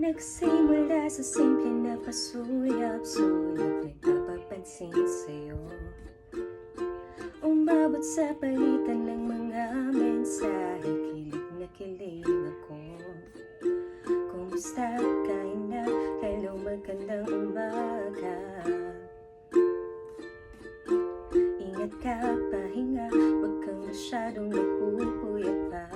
Nagsimula sa simple na pasuyap-suyap, nagpapapansin sa'yo. Umabot sa palitan ng mga mensahe, kilig na kilig ako. Kumusta, kain na, hello, magandang umaga. Ingat ka, pahinga, huwag kang masyadong nagpupuyat pa.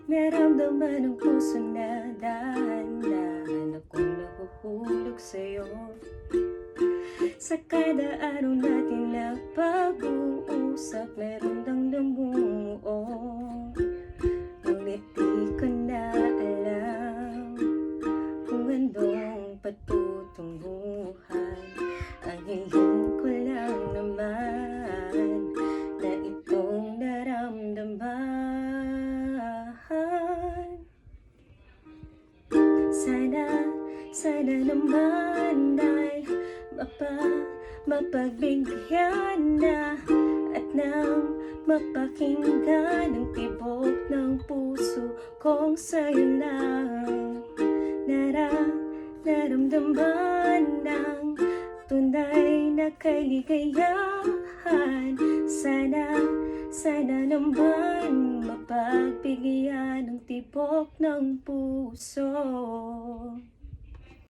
Naramdaman ng puso na dahan-dahan akong nahuhulog sa'yo. Sa kada araw natin na pag-uusap, meron lang namumuo. Ngunit di ko na alam kung anong patutunguhan. Ang hiling ko lang naman na itong naramdaman. Sana naman ay mapagbigyan na at nang mapakinggan ang tibok ng puso kong sa'yo lang. Naramdaman ng tunay na kaligayahan. Sana naman mapagbigyan ang tibok ng puso.